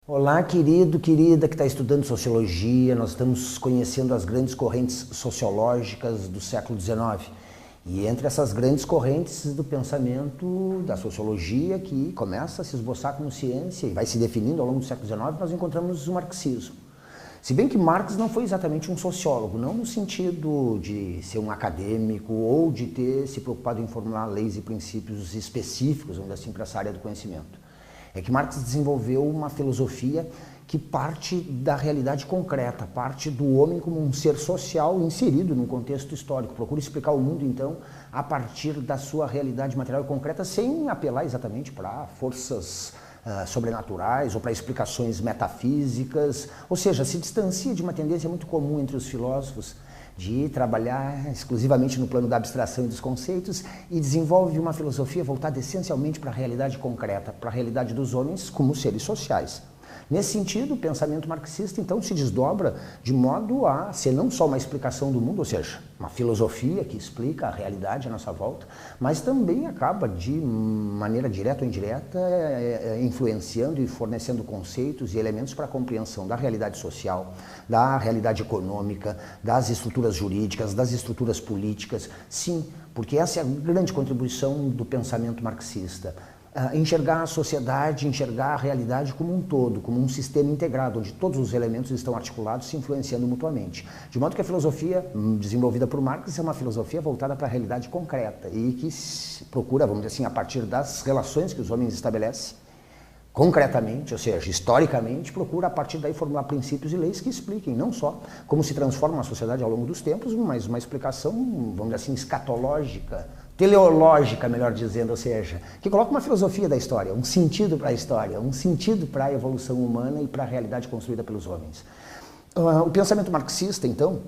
Olá, querido, querida que está estudando sociologia. Nós estamos conhecendo as grandes correntes sociológicas do século XIX. E entre essas grandes correntes do pensamento da sociologia, que começa a se esboçar como ciência e vai se definindo ao longo do século XIX, nós encontramos o marxismo. Se bem que Marx não foi exatamente um sociólogo, não no sentido de ser um acadêmico ou de ter se preocupado em formular leis e princípios específicos, vamos dizer assim, para essa área do conhecimento. É que Marx desenvolveu uma filosofia que parte da realidade concreta, parte do homem como um ser social inserido num contexto histórico. Procura explicar o mundo, então, a partir da sua realidade material e concreta, sem apelar exatamente para forças sobrenaturais ou para explicações metafísicas. Ou seja, se distancia de uma tendência muito comum entre os filósofos de trabalhar exclusivamente no plano da abstração e dos conceitos e desenvolve uma filosofia voltada essencialmente para a realidade concreta, para a realidade dos homens como seres sociais. Nesse sentido, o pensamento marxista, então, se desdobra de modo a ser não só uma explicação do mundo, ou seja, uma filosofia que explica a realidade à nossa volta, mas também acaba, de maneira direta ou indireta, influenciando e fornecendo conceitos e elementos para a compreensão da realidade social, da realidade econômica, das estruturas jurídicas, das estruturas políticas. Sim, porque essa é a grande contribuição do pensamento marxista. Enxergar a sociedade, enxergar a realidade como um todo, como um sistema integrado, onde todos os elementos estão articulados, se influenciando mutuamente. De modo que a filosofia desenvolvida por Marx é uma filosofia voltada para a realidade concreta e que procura, vamos dizer assim, a partir das relações que os homens estabelecem, concretamente, ou seja, historicamente, procura a partir daí formular princípios e leis que expliquem não só como se transforma a sociedade ao longo dos tempos, mas uma explicação, vamos dizer assim, escatológica, teleológica, melhor dizendo, ou seja, que coloca uma filosofia da história, um sentido para a história, um sentido para a evolução humana e para a realidade construída pelos homens. O pensamento marxista, então,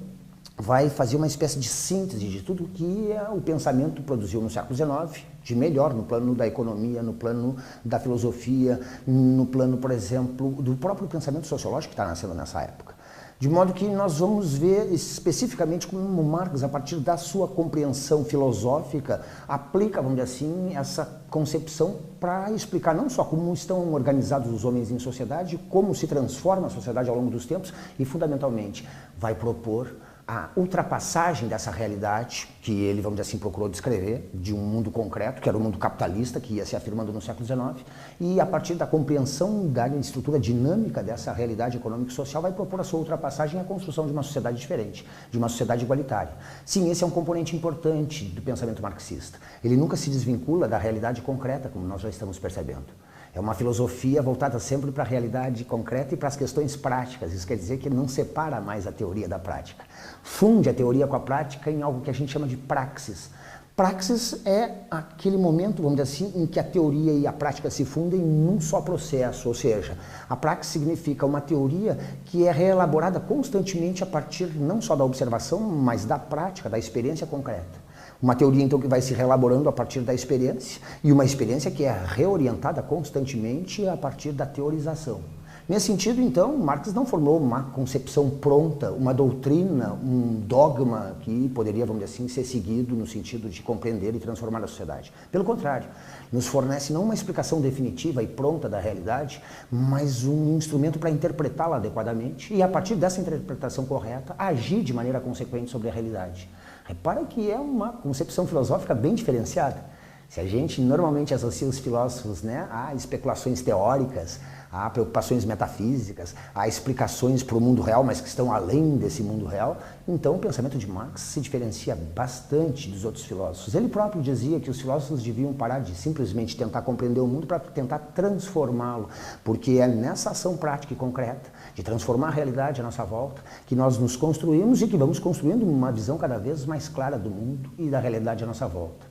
vai fazer uma espécie de síntese de tudo que o pensamento produziu no século XIX, de melhor no plano da economia, no plano da filosofia, no plano, por exemplo, do próprio pensamento sociológico que está nascendo nessa época. De modo que nós vamos ver especificamente como Marx, a partir da sua compreensão filosófica, aplica, vamos dizer assim, essa concepção para explicar não só como estão organizados os homens em sociedade, como se transforma a sociedade ao longo dos tempos e, fundamentalmente, vai propor a ultrapassagem dessa realidade que ele, vamos dizer assim, procurou descrever, de um mundo concreto, que era o mundo capitalista, que ia se afirmando no século XIX, e a partir da compreensão da estrutura dinâmica dessa realidade econômica e social, vai propor a sua ultrapassagem e a construção de uma sociedade diferente, de uma sociedade igualitária. Sim, esse é um componente importante do pensamento marxista. Ele nunca se desvincula da realidade concreta, como nós já estamos percebendo. É uma filosofia voltada sempre para a realidade concreta e para as questões práticas. Isso quer dizer que ele não separa mais a teoria da prática. Funde a teoria com a prática em algo que a gente chama de praxis. Praxis é aquele momento, vamos dizer assim, em que a teoria e a prática se fundem num só processo, ou seja, a praxis significa uma teoria que é reelaborada constantemente a partir não só da observação, mas da prática, da experiência concreta. Uma teoria, então, que vai se reelaborando a partir da experiência, e uma experiência que é reorientada constantemente a partir da teorização. Nesse sentido, então, Marx não formou uma concepção pronta, uma doutrina, um dogma que poderia, vamos dizer assim, ser seguido no sentido de compreender e transformar a sociedade. Pelo contrário, nos fornece não uma explicação definitiva e pronta da realidade, mas um instrumento para interpretá-la adequadamente e, a partir dessa interpretação correta, agir de maneira consequente sobre a realidade. Repara que é uma concepção filosófica bem diferenciada. Se a gente normalmente associa os filósofos, né, a especulações teóricas, a preocupações metafísicas, a explicações para o mundo real, mas que estão além desse mundo real, então o pensamento de Marx se diferencia bastante dos outros filósofos. Ele próprio dizia que os filósofos deviam parar de simplesmente tentar compreender o mundo para tentar transformá-lo, porque é nessa ação prática e concreta de transformar a realidade à nossa volta que nós nos construímos e que vamos construindo uma visão cada vez mais clara do mundo e da realidade à nossa volta.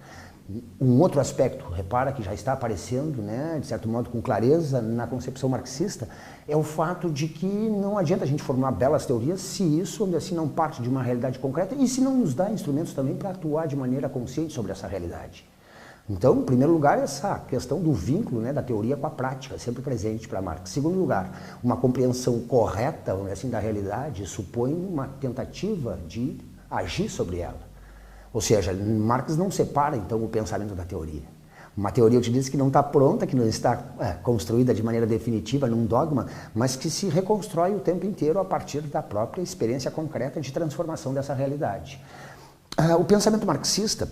Um outro aspecto, repara, que já está aparecendo, né, de certo modo com clareza na concepção marxista, é o fato de que não adianta a gente formular belas teorias se isso, assim, não parte de uma realidade concreta e se não nos dá instrumentos também para atuar de maneira consciente sobre essa realidade. Então, em primeiro lugar, essa questão do vínculo, né, da teoria com a prática, sempre presente para Marx. Em segundo lugar, uma compreensão correta, assim, da realidade supõe uma tentativa de agir sobre ela. Ou seja, Marx não separa, então, o pensamento da teoria. Uma teoria, eu te disse, que não está pronta, que não está construída de maneira definitiva num dogma, mas que se reconstrói o tempo inteiro a partir da própria experiência concreta de transformação dessa realidade. O pensamento marxista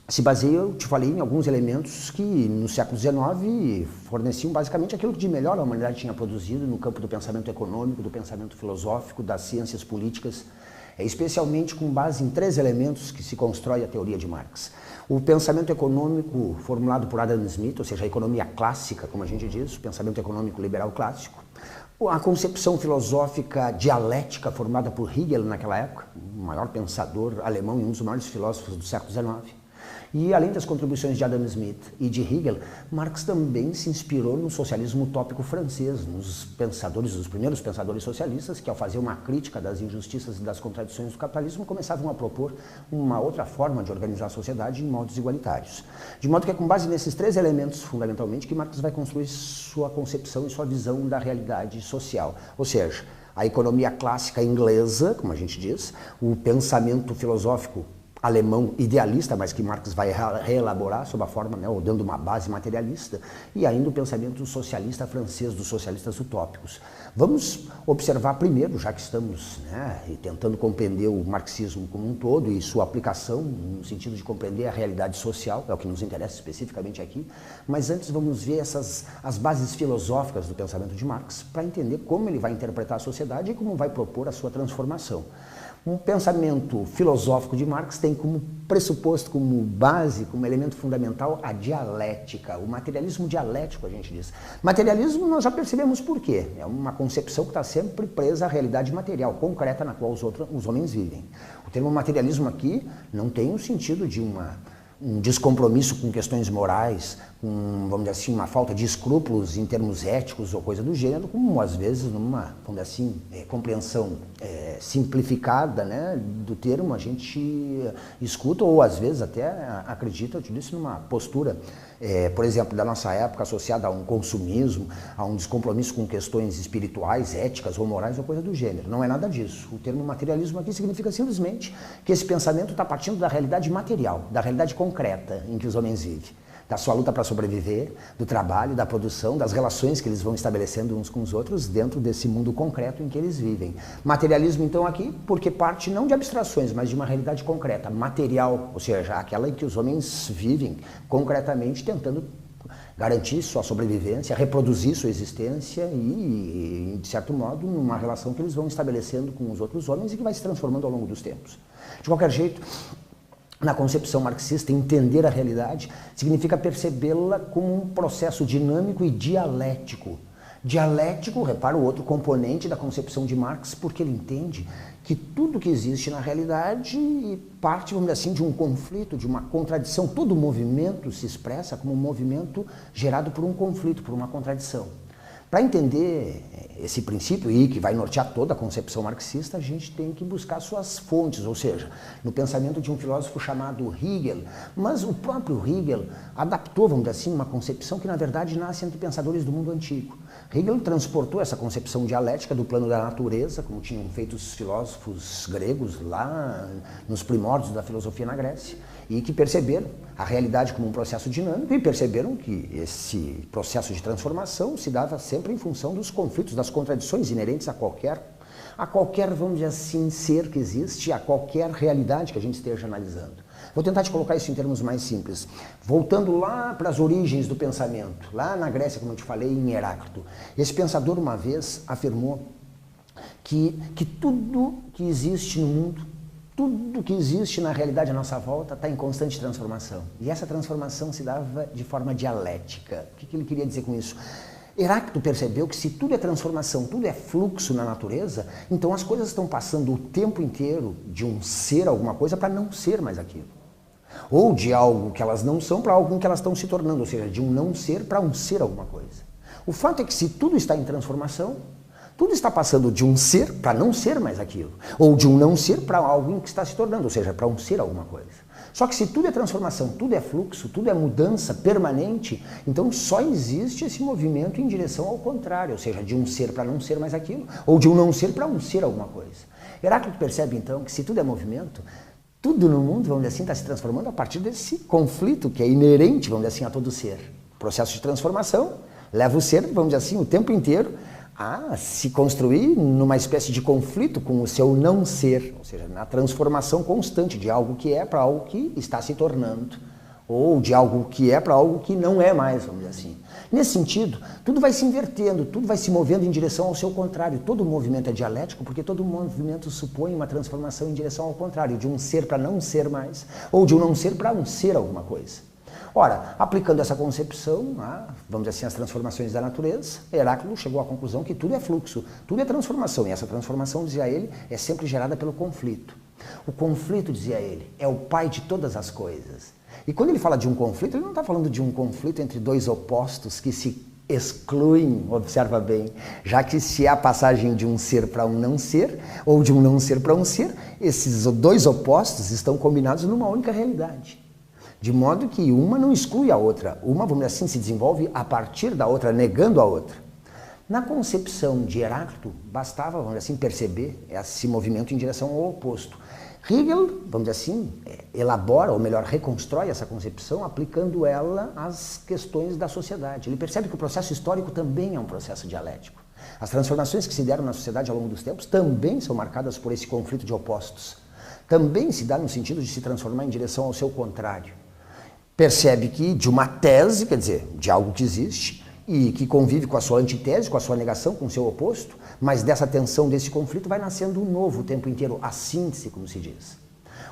se baseia, eu te falei, em alguns elementos que no século XIX forneciam basicamente aquilo que de melhor a humanidade tinha produzido no campo do pensamento econômico, do pensamento filosófico, das ciências políticas, especialmente com base em 3 elementos que se constrói a teoria de Marx. O pensamento econômico formulado por Adam Smith, ou seja, a economia clássica, como a gente diz, o pensamento econômico liberal clássico. A concepção filosófica dialética formada por Hegel naquela época, o maior pensador alemão e um dos maiores filósofos do século XIX. E além das contribuições de Adam Smith e de Hegel, Marx também se inspirou no socialismo utópico francês, nos pensadores, os primeiros pensadores socialistas, que ao fazer uma crítica das injustiças e das contradições do capitalismo, começavam a propor uma outra forma de organizar a sociedade em modos igualitários. De modo que é com base nesses 3 elementos, fundamentalmente, que Marx vai construir sua concepção e sua visão da realidade social. Ou seja, a economia clássica inglesa, como a gente diz, o pensamento filosófico alemão idealista, mas que Marx vai reelaborar sob a forma, né, ou dando uma base materialista, e ainda o pensamento socialista francês, dos socialistas utópicos. Vamos observar primeiro, já que estamos tentando compreender o marxismo como um todo e sua aplicação no sentido de compreender a realidade social, é o que nos interessa especificamente aqui, mas antes vamos ver as bases filosóficas do pensamento de Marx para entender como ele vai interpretar a sociedade e como vai propor a sua transformação. Um pensamento filosófico de Marx tem como pressuposto, como base, como elemento fundamental a dialética, o materialismo dialético, a gente diz. Materialismo nós já percebemos por quê. É uma concepção que está sempre presa à realidade material, concreta, na qual os homens vivem. O termo materialismo aqui não tem o sentido de um descompromisso com questões morais, com, vamos dizer assim, uma falta de escrúpulos em termos éticos ou coisa do gênero, como às vezes numa, vamos dizer assim, compreensão simplificada, né, do termo a gente escuta ou às vezes até acredita, eu te disse, numa postura, por exemplo, da nossa época associada a um consumismo, a um descompromisso com questões espirituais, éticas ou morais ou coisa do gênero. Não é nada disso. O termo materialismo aqui significa simplesmente que esse pensamento está partindo da realidade material, da realidade concreta em que os homens vivem. Da sua luta para sobreviver, do trabalho, da produção, das relações que eles vão estabelecendo uns com os outros dentro desse mundo concreto em que eles vivem. Materialismo, então, aqui, porque parte não de abstrações, mas de uma realidade concreta, material, ou seja, aquela em que os homens vivem concretamente tentando garantir sua sobrevivência, reproduzir sua existência e, de certo modo, numa relação que eles vão estabelecendo com os outros homens e que vai se transformando ao longo dos tempos. De qualquer jeito, na concepção marxista, entender a realidade significa percebê-la como um processo dinâmico e dialético. Dialético, repara o outro componente da concepção de Marx, porque ele entende que tudo que existe na realidade parte, vamos dizer assim, de um conflito, de uma contradição. Todo movimento se expressa como um movimento gerado por um conflito, por uma contradição. Para entender esse princípio, e que vai nortear toda a concepção marxista, a gente tem que buscar suas fontes, ou seja, no pensamento de um filósofo chamado Hegel. Mas o próprio Hegel adaptou, vamos dizer assim, uma concepção que na verdade nasce entre pensadores do mundo antigo. Hegel transportou essa concepção dialética do plano da natureza, como tinham feito os filósofos gregos lá nos primórdios da filosofia na Grécia, e que perceberam a realidade como um processo dinâmico e perceberam que esse processo de transformação se dava sempre em função dos conflitos, das contradições inerentes a qualquer, vamos dizer assim, ser que existe, a qualquer realidade que a gente esteja analisando. Vou tentar te colocar isso em termos mais simples. Voltando lá para as origens do pensamento, lá na Grécia, como eu te falei, em Heráclito. Esse pensador uma vez afirmou que tudo que existe no mundo, tudo que existe na realidade à nossa volta está em constante transformação. E essa transformação se dava de forma dialética. O que ele queria dizer com isso? Heráclito percebeu que se tudo é transformação, tudo é fluxo na natureza, então as coisas estão passando o tempo inteiro de um ser alguma coisa para não ser mais aquilo. Ou de algo que elas não são para algo que elas estão se tornando, ou seja, de um não ser para um ser alguma coisa. O fato é que se tudo está em transformação, tudo está passando de um ser para não ser mais aquilo, ou de um não ser para algo que está se tornando, ou seja, para um ser alguma coisa. Só que se tudo é transformação, tudo é fluxo, tudo é mudança permanente, então só existe esse movimento em direção ao contrário, ou seja, de um ser para não ser mais aquilo, ou de um não ser para um ser alguma coisa. Heráclito percebe então que se tudo é movimento, Tudo no mundo, vamos dizer assim, está se transformando a partir desse conflito que é inerente, vamos dizer assim, a todo ser. O processo de transformação leva o ser, vamos dizer assim, o tempo inteiro a se construir numa espécie de conflito com o seu não ser, ou seja, na transformação constante de algo que é para algo que está se tornando, ou de algo que é para algo que não é mais, vamos dizer assim. Nesse sentido, tudo vai se invertendo, tudo vai se movendo em direção ao seu contrário. Todo movimento é dialético porque todo movimento supõe uma transformação em direção ao contrário, de um ser para não ser mais, ou de um não ser para um ser alguma coisa. Ora, aplicando essa concepção, vamos dizer assim, as transformações da natureza, Heráclito chegou à conclusão que tudo é fluxo, tudo é transformação, e essa transformação, dizia ele, é sempre gerada pelo conflito. O conflito, dizia ele, é o pai de todas as coisas. E quando ele fala de um conflito, ele não está falando de um conflito entre dois opostos que se excluem, observa bem, já que se há a passagem de um ser para um não ser, ou de um não ser para um ser, esses dois opostos estão combinados numa única realidade. De modo que uma não exclui a outra, uma, vamos dizer assim, se desenvolve a partir da outra, negando a outra. Na concepção de Heráclito, bastava, vamos dizer assim, perceber esse movimento em direção ao oposto. Hegel, vamos dizer assim, elabora, ou melhor, reconstrói essa concepção aplicando ela às questões da sociedade. Ele percebe que o processo histórico também é um processo dialético. As transformações que se deram na sociedade ao longo dos tempos também são marcadas por esse conflito de opostos. Também se dá no sentido de se transformar em direção ao seu contrário. Percebe que de uma tese, quer dizer, de algo que existe, e que convive com a sua antitese, com a sua negação, com o seu oposto, mas dessa tensão, desse conflito, vai nascendo um novo o tempo inteiro, a síntese, como se diz.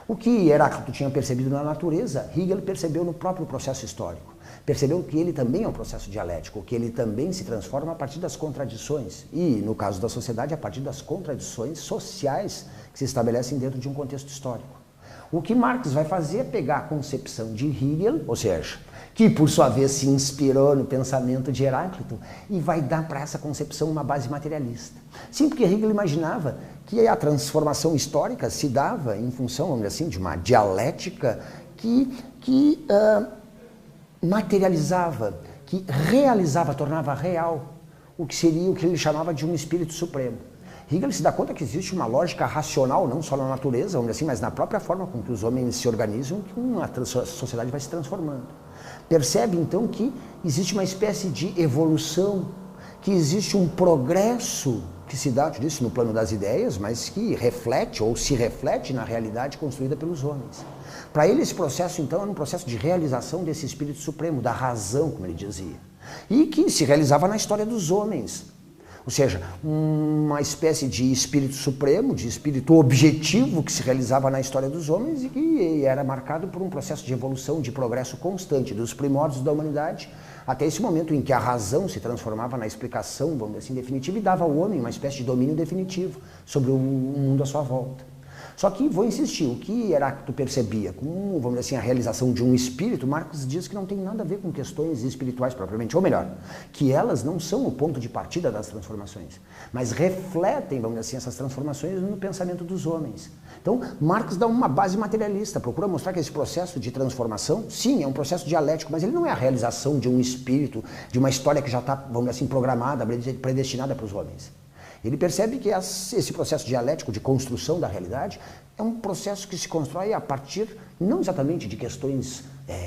O que Heráclito tinha percebido na natureza, Hegel percebeu no próprio processo histórico. Percebeu que ele também é um processo dialético, que ele também se transforma a partir das contradições, e, no caso da sociedade, a partir das contradições sociais que se estabelecem dentro de um contexto histórico. O que Marx vai fazer é pegar a concepção de Hegel, ou seja, que por sua vez se inspirou no pensamento de Heráclito, e vai dar para essa concepção uma base materialista. Sim, porque Hegel imaginava que a transformação histórica se dava em função, vamos dizer assim, de uma dialética que materializava, que realizava, tornava real o que seria o que ele chamava de um espírito supremo. Hegel se dá conta que existe uma lógica racional, não só na natureza, vamos dizer assim, mas na própria forma com que os homens se organizam, que uma sociedade vai se transformando. Percebe, então, que existe uma espécie de evolução, que existe um progresso que se dá, eu disse, no plano das ideias, mas que reflete ou se reflete na realidade construída pelos homens. Para ele, esse processo, então, era um processo de realização desse espírito supremo, da razão, como ele dizia, e que se realizava na história dos homens. Ou seja, uma espécie de espírito supremo, de espírito objetivo que se realizava na história dos homens e que era marcado por um processo de evolução, de progresso constante, dos primórdios da humanidade, até esse momento em que a razão se transformava na explicação, vamos dizer assim, definitiva, e dava ao homem uma espécie de domínio definitivo sobre o mundo à sua volta. Só que, vou insistir, o que Heráclito percebia como, vamos dizer assim, a realização de um espírito, Marx diz que não tem nada a ver com questões espirituais propriamente, ou melhor, que elas não são o ponto de partida das transformações, mas refletem, vamos dizer assim, essas transformações no pensamento dos homens. Então, Marx dá uma base materialista, procura mostrar que esse processo de transformação, sim, é um processo dialético, mas ele não é a realização de um espírito, de uma história que já está, vamos dizer assim, programada, predestinada para os homens. Ele percebe que esse processo dialético de construção da realidade é um processo que se constrói a partir, não exatamente de questões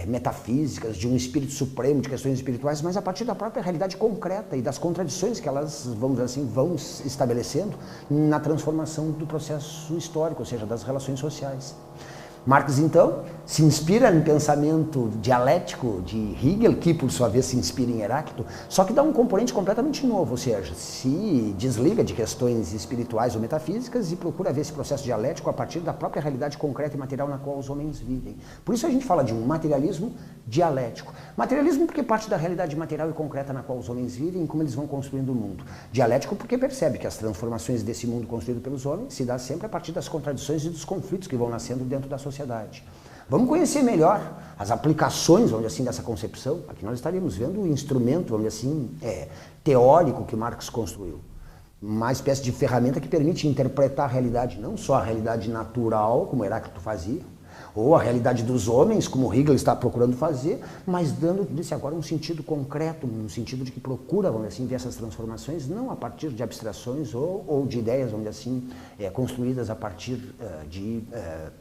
metafísicas, de um espírito supremo, de questões espirituais, mas a partir da própria realidade concreta e das contradições que elas, vamos dizer assim, vão estabelecendo na transformação do processo histórico, ou seja, das relações sociais. Marx, então, se inspira no pensamento dialético de Hegel, que por sua vez se inspira em Heráclito, só que dá um componente completamente novo, ou seja, se desliga de questões espirituais ou metafísicas e procura ver esse processo dialético a partir da própria realidade concreta e material na qual os homens vivem. Por isso a gente fala de um materialismo dialético. Materialismo porque parte da realidade material e concreta na qual os homens vivem e como eles vão construindo o mundo. Dialético porque percebe que as transformações desse mundo construído pelos homens se dá sempre a partir das contradições e dos conflitos que vão nascendo dentro da sociedade. Vamos conhecer melhor as aplicações, vamos dizer assim, dessa concepção. Aqui nós estaríamos vendo o instrumento, vamos dizer assim, teórico que Marx construiu. Uma espécie de ferramenta que permite interpretar a realidade, não só a realidade natural, como Heráclito fazia, Ou a realidade dos homens, como Hegel está procurando fazer, mas dando, disse agora, um sentido concreto, no sentido de que procura, vamos dizer assim, ver essas transformações não a partir de abstrações ou de ideias, vamos dizer assim, construídas a partir de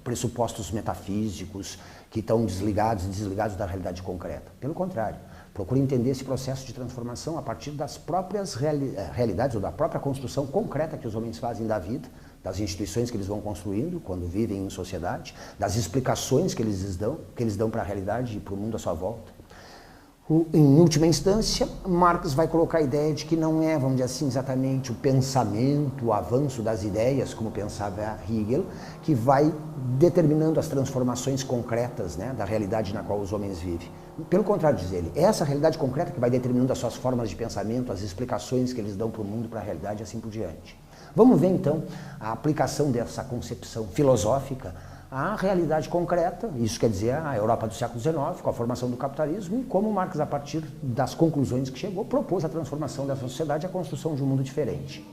pressupostos metafísicos que estão desligados da realidade concreta. Pelo contrário, procura entender esse processo de transformação a partir das próprias realidades ou da própria construção concreta que os homens fazem da vida, das instituições que eles vão construindo quando vivem em sociedade, das explicações que eles dão para a realidade e para o mundo à sua volta. Em última instância, Marx vai colocar a ideia de que não é, vamos dizer assim, exatamente o pensamento, o avanço das ideias, como pensava Hegel, que vai determinando as transformações concretas, né, da realidade na qual os homens vivem. Pelo contrário, diz ele, é essa realidade concreta que vai determinando as suas formas de pensamento, as explicações que eles dão para o mundo, para a realidade e assim por diante. Vamos ver então a aplicação dessa concepção filosófica à realidade concreta, isso quer dizer a Europa do século XIX, com a formação do capitalismo, e como Marx, a partir das conclusões que chegou, propôs a transformação dessa sociedade e a construção de um mundo diferente.